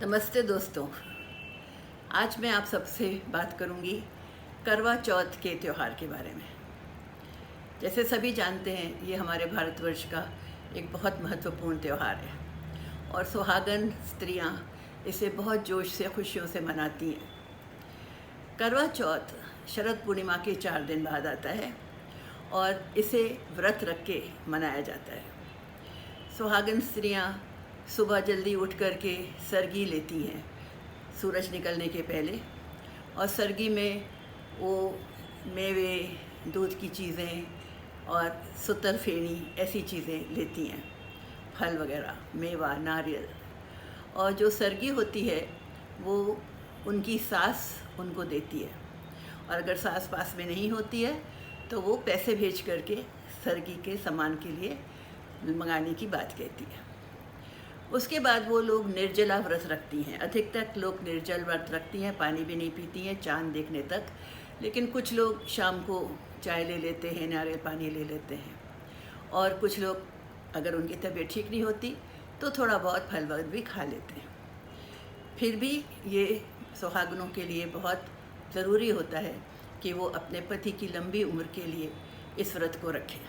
नमस्ते दोस्तों। आज मैं आप सबसे बात करूंगी करवा चौथ के त्यौहार के बारे में। जैसे सभी जानते हैं, ये हमारे भारतवर्ष का एक बहुत महत्वपूर्ण त्यौहार है और सुहागन स्त्रियां इसे बहुत जोश से खुशियों से मनाती हैं। करवा चौथ शरद पूर्णिमा के 4 दिन बाद आता है और इसे व्रत रख के मनाया जाता है। सुहागन स्त्रियां सुबह जल्दी उठ कर के सरगी लेती हैं सूरज निकलने के पहले, और सरगी में वो मेवे, दूध की चीज़ें और सुतर फेनी ऐसी चीज़ें लेती हैं, फल वगैरह, मेवा, नारियल। और जो सरगी होती है वो उनकी सास उनको देती है, और अगर सास पास में नहीं होती है तो वो पैसे भेज करके सरगी के सामान के लिए मंगाने की बात कहती है। उसके बाद वो लोग निर्जला व्रत रखती हैं। अधिकतर लोग निर्जल व्रत रखती हैं, पानी भी नहीं पीती हैं चांद देखने तक। लेकिन कुछ लोग शाम को चाय ले लेते हैं, नारियल पानी ले लेते हैं, और कुछ लोग अगर उनकी तबीयत ठीक नहीं होती तो थोड़ा बहुत फल वगैरह भी खा लेते हैं। फिर भी ये सुहागनों के लिए बहुत ज़रूरी होता है कि वो अपने पति की लंबी उम्र के लिए इस व्रत को रखें।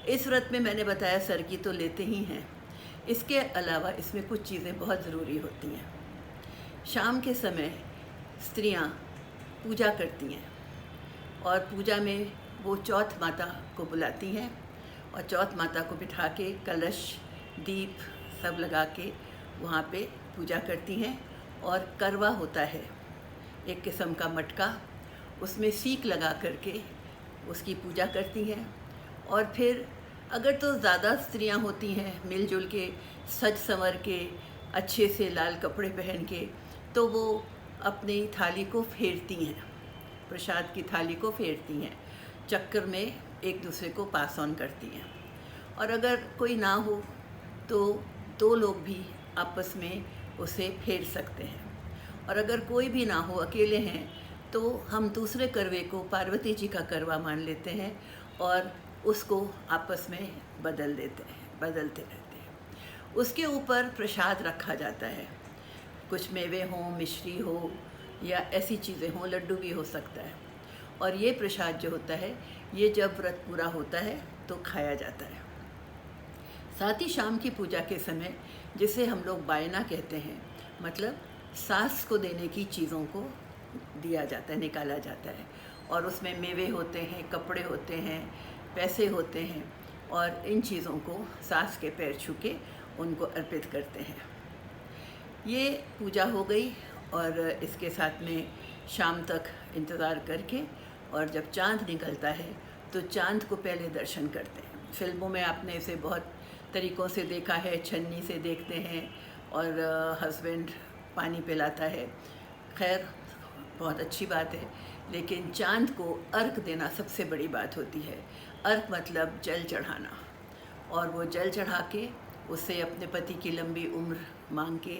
इस व्रत में मैंने बताया सरगी तो लेते ही हैं, इसके अलावा इसमें कुछ चीज़ें बहुत ज़रूरी होती हैं। शाम के समय स्त्रियां पूजा करती हैं और पूजा में वो चौथ माता को बुलाती हैं और चौथ माता को बिठा के कलश, दीप सब लगा के वहाँ पे पूजा करती हैं। और करवा होता है एक किस्म का मटका, उसमें सीक लगा करके उसकी पूजा करती हैं। और फिर अगर तो ज़्यादा स्त्रियां होती हैं मिलजुल के, सज संवर के, अच्छे से लाल कपड़े पहन के, तो वो अपनी थाली को फेरती हैं, प्रसाद की थाली को फेरती हैं, चक्कर में एक दूसरे को पास ऑन करती हैं। और अगर कोई ना हो तो 2 लोग भी आपस में उसे फेर सकते हैं। और अगर कोई भी ना हो, अकेले हैं, तो हम दूसरे करवे को पार्वती जी का करवा मान लेते हैं और उसको आपस में बदलते रहते हैं। उसके ऊपर प्रसाद रखा जाता है, कुछ मेवे हों, मिश्री हो, या ऐसी चीज़ें हों, लड्डू भी हो सकता है। और ये प्रसाद जो होता है, ये जब व्रत पूरा होता है तो खाया जाता है। साथ ही शाम की पूजा के समय, जिसे हम लोग बायना कहते हैं, मतलब सास को देने की चीज़ों को दिया जाता है, निकाला जाता है। और उसमें मेवे होते हैं, कपड़े होते हैं, पैसे होते हैं, और इन चीज़ों को सास के पैर छू के उनको अर्पित करते हैं। ये पूजा हो गई और इसके साथ में शाम तक इंतज़ार करके, और जब चाँद निकलता है तो चाँद को पहले दर्शन करते हैं। फिल्मों में आपने इसे बहुत तरीक़ों से देखा है, छन्नी से देखते हैं और हस्बैंड पानी पिलाता है। खैर, बहुत अच्छी बात है, लेकिन चाँद को अर्घ देना सबसे बड़ी बात होती है। अर्घ मतलब जल चढ़ाना, और वो जल चढ़ा के उससे अपने पति की लंबी उम्र मांग के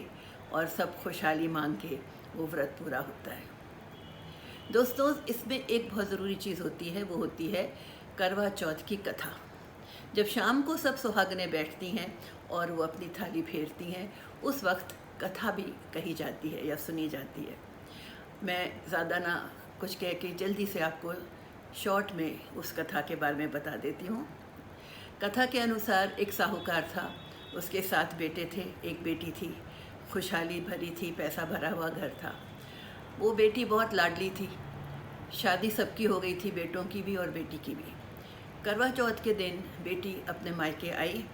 और सब खुशहाली मांग के वो व्रत पूरा होता है। दोस्तों, इसमें एक बहुत ज़रूरी चीज़ होती है, वो होती है करवा चौथ की कथा। जब शाम को सब सुहागनें बैठती हैं और वो अपनी थाली फेरती हैं, उस वक्त कथा भी कही जाती है या सुनी जाती है। मैं ज़्यादा ना कुछ कह के जल्दी से आपको शॉर्ट में उस कथा के बारे में बता देती हूँ। कथा के अनुसार एक साहूकार था, उसके 7 बेटे थे, एक बेटी थी, खुशहाली भरी थी, पैसा भरा हुआ घर था। वो बेटी बहुत लाडली थी, शादी सबकी हो गई थी, बेटों की भी और बेटी की भी। करवा चौथ के दिन बेटी अपने मायके आई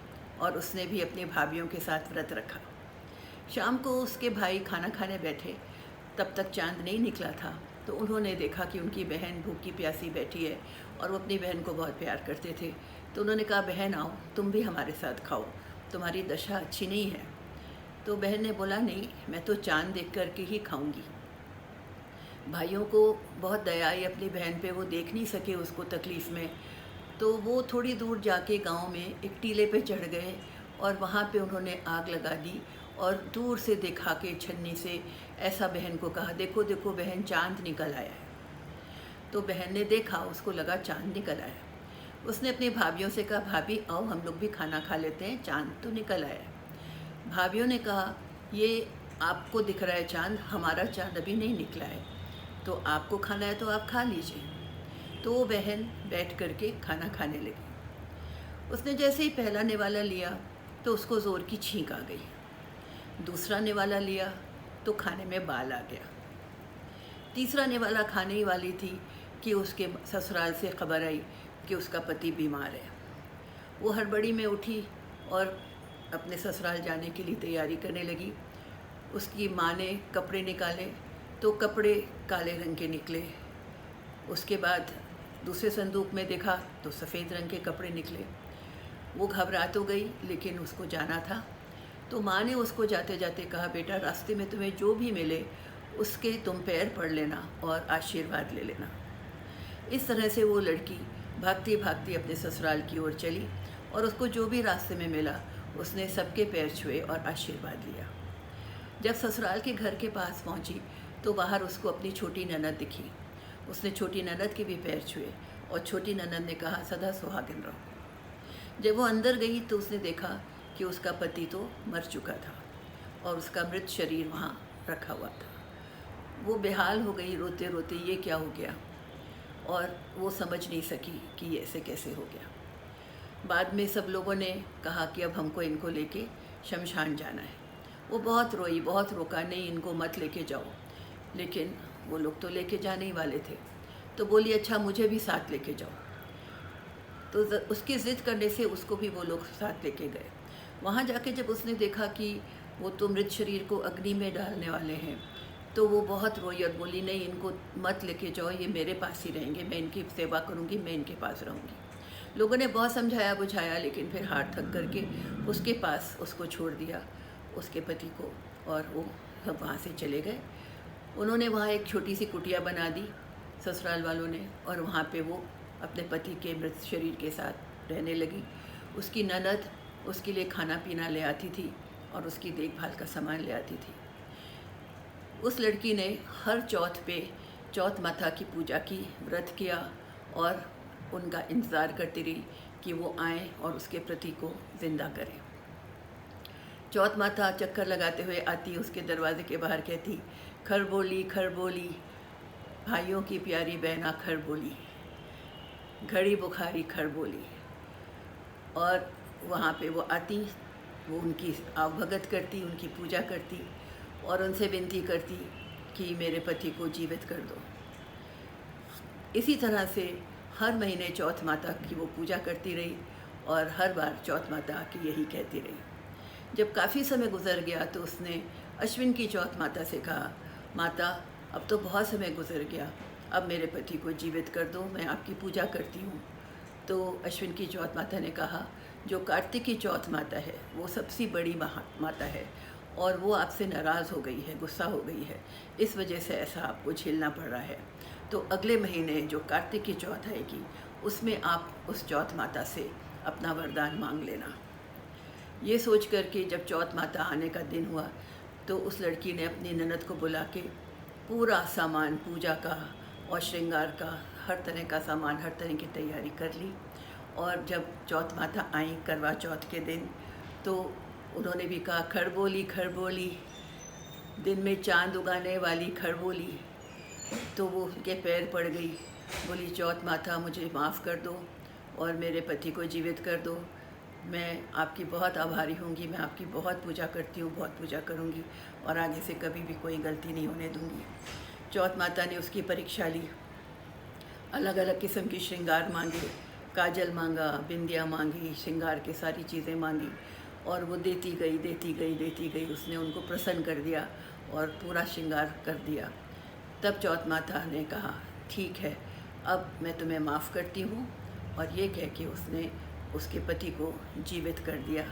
और उसने भी अपनी भाभीयों के साथ व्रत रखा। शाम को उसके भाई खाना खाने बैठे, तब तक चाँद नहीं निकला था, तो उन्होंने देखा कि उनकी बहन भूखी प्यासी बैठी है और वो अपनी बहन को बहुत प्यार करते थे। तो उन्होंने कहा, बहन आओ, तुम भी हमारे साथ खाओ, तुम्हारी दशा अच्छी नहीं है। तो बहन ने बोला, नहीं, मैं तो चाँद देख कर के ही खाऊंगी। भाइयों को बहुत दया आई अपनी बहन पे, वो देख नहीं सके उसको तकलीफ़ में, तो वो थोड़ी दूर जाके गांव में एक टीले पे चढ़ गए और वहाँ पे उन्होंने आग लगा दी और दूर से देखा के छन्नी से ऐसा बहन को कहा, देखो देखो बहन, चाँद निकल आया है। तो बहन ने देखा, उसको लगा चाँद निकल आया। उसने अपनी भाभीयों से कहा, भाभी आओ हम लोग भी खाना खा लेते हैं, चाँद तो निकल आया है। भाभीयों ने कहा, ये आपको दिख रहा है चाँद, हमारा चाँद अभी नहीं निकला है, तो आपको खाना है तो आप खा लीजिए। तो वो बहन बैठ कर के खाना खाने लगी। उसने जैसे ही पहला निवाला लिया तो उसको ज़ोर की छींक आ गई। दूसरा निवाला लिया तो खाने में बाल आ गया। तीसरा निवाला खाने ही वाली थी कि उसके ससुराल से खबर आई कि उसका पति बीमार है। वो हड़बड़ी में उठी और अपने ससुराल जाने के लिए तैयारी करने लगी। उसकी माँ ने कपड़े निकाले तो कपड़े काले रंग के निकले। उसके बाद दूसरे संदूक में देखा तो सफ़ेद रंग के कपड़े निकले। वो घबरा तो गई, लेकिन उसको जाना था। तो माँ ने उसको जाते जाते कहा, बेटा रास्ते में तुम्हें जो भी मिले उसके तुम पैर पड़ लेना और आशीर्वाद ले लेना। इस तरह से वो लड़की भागती भागती अपने ससुराल की ओर चली और उसको जो भी रास्ते में मिला उसने सबके पैर छुए और आशीर्वाद लिया। जब ससुराल के घर के पास पहुंची तो बाहर उसको अपनी छोटी ननद दिखी। उसने छोटी ननद के भी पैर छुए और छोटी ननद ने कहा, सदा सुहागिन रहो। जब वो अंदर गई तो उसने देखा कि उसका पति तो मर चुका था और उसका मृत शरीर वहाँ रखा हुआ था। वो बेहाल हो गई, रोते रोते ये क्या हो गया, और वो समझ नहीं सकी कि ये ऐसे कैसे हो गया। बाद में सब लोगों ने कहा कि अब हमको इनको लेके शमशान जाना है। वो बहुत रोई, बहुत रोका, नहीं इनको मत लेके जाओ, लेकिन वो लोग तो लेके जाने ही वाले थे। तो बोली, अच्छा मुझे भी साथ लेके जाओ। तो उसकी ज़िद करने से उसको भी वो लोग साथ लेके गए। वहाँ जाके जब उसने देखा कि वो तो मृत शरीर को अग्नि में डालने वाले हैं, तो वो बहुत रोई और बोली, नहीं इनको मत लेके जाओ, ये मेरे पास ही रहेंगे, मैं इनकी सेवा करूँगी, मैं इनके पास रहूँगी। लोगों ने बहुत समझाया बुझाया, लेकिन फिर हार थक करके उसके पास उसको छोड़ दिया, उसके पति को, और वो सब वहाँ से चले गए। उन्होंने वहाँ एक छोटी सी कुटिया बना दी ससुराल वालों ने, और वहाँ पे वो अपने पति के मृत शरीर के साथ रहने लगी। उसकी ननद उसके लिए खाना पीना ले आती थी और उसकी देखभाल का सामान ले आती थी। उस लड़की ने हर चौथ पे चौथ माता की पूजा की, व्रत किया और उनका इंतज़ार करती रही कि वो आएँ और उसके प्रति को ज़िंदा करें। चौथ माता चक्कर लगाते हुए आती, उसके दरवाजे के बाहर कहती, खरबोली खरबोली, भाइयों की प्यारी बहना खरबोली, घड़ी बुखारी खरबोली। और वहाँ पे वो आती, वो उनकी आवभगत करती, उनकी पूजा करती और उनसे विनती करती कि मेरे पति को जीवित कर दो। इसी तरह से हर महीने चौथ माता की वो पूजा करती रही और हर बार चौथ माता की यही कहती रही। जब काफ़ी समय गुजर गया तो उसने अश्विन की चौथ माता से कहा, माता अब तो बहुत समय गुजर गया, अब मेरे पति को जीवित कर दो, मैं आपकी पूजा करती हूँ। तो अश्विन की चौथ माता ने कहा, जो कार्तिक की चौथ माता है वो सबसे बड़ी माता है और वो आपसे नाराज़ हो गई है, गुस्सा हो गई है, इस वजह से ऐसा आपको झेलना पड़ रहा है। तो अगले महीने जो कार्तिक की चौथ आएगी उसमें आप उस चौथ माता से अपना वरदान मांग लेना। ये सोच कर के जब चौथ माता आने का दिन हुआ तो उस लड़की ने अपनी ननद को बुला के पूरा सामान पूजा का और श्रृंगार का, हर तरह का सामान, हर तरह की तैयारी कर ली। और जब चौथ माता आई करवा चौथ के दिन तो उन्होंने भी कहा, खरबोली खरबोली, दिन में चांद उगाने वाली खरबोली। तो वो उनके पैर पड़ गई, बोली, चौथ माता मुझे माफ़ कर दो और मेरे पति को जीवित कर दो, मैं आपकी बहुत आभारी होंगी, मैं आपकी बहुत पूजा करती हूँ, बहुत पूजा करूँगी और आगे से कभी भी कोई गलती नहीं होने दूँगी। चौथ माता ने उसकी परीक्षा ली, अलग अलग किस्म की श्रृंगार मांगे, काजल मांगा, बिंदिया मांगी, श्रृंगार की सारी चीज़ें मांगी और वो देती गई देती गई देती गई। उसने उनको प्रसन्न कर दिया और पूरा श्रृंगार कर दिया। तब चौथ माता ने कहा, ठीक है, अब मैं तुम्हें माफ़ करती हूँ, और ये कह के उसने उसके पति को जीवित कर दिया।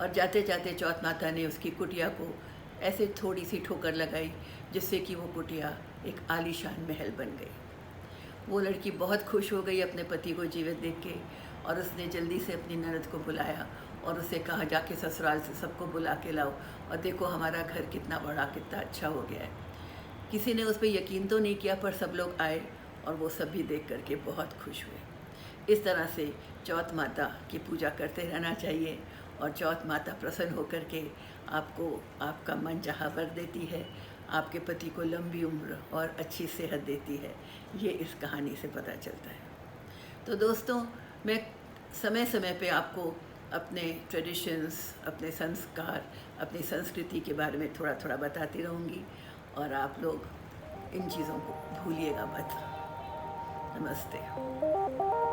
और जाते जाते चौथ माता ने उसकी कुटिया को ऐसे थोड़ी सी ठोकर लगाई जिससे कि वो कुटिया एक आलीशान महल बन गई। वो लड़की बहुत खुश हो गई अपने पति को जीवित देख के, और उसने जल्दी से अपनी ननद को बुलाया और उसे कहा, जाके ससुराल से सबको बुला के लाओ और देखो हमारा घर कितना बड़ा, कितना अच्छा हो गया है। किसी ने उस पर यकीन तो नहीं किया, पर सब लोग आए और वो सब भी देख करके बहुत खुश हुए। इस तरह से चौथ माता की पूजा करते रहना चाहिए और चौथ माता प्रसन्न होकर के आपको आपका मन चाहा वर देती है, आपके पति को लंबी उम्र और अच्छी सेहत देती है। ये इस कहानी से पता चलता है। तो दोस्तों, मैं समय समय पे आपको अपने ट्रेडिशंस, अपने संस्कार, अपनी संस्कृति के बारे में थोड़ा थोड़ा बताती रहूँगी, और आप लोग इन चीज़ों को भूलिएगा मत। नमस्ते।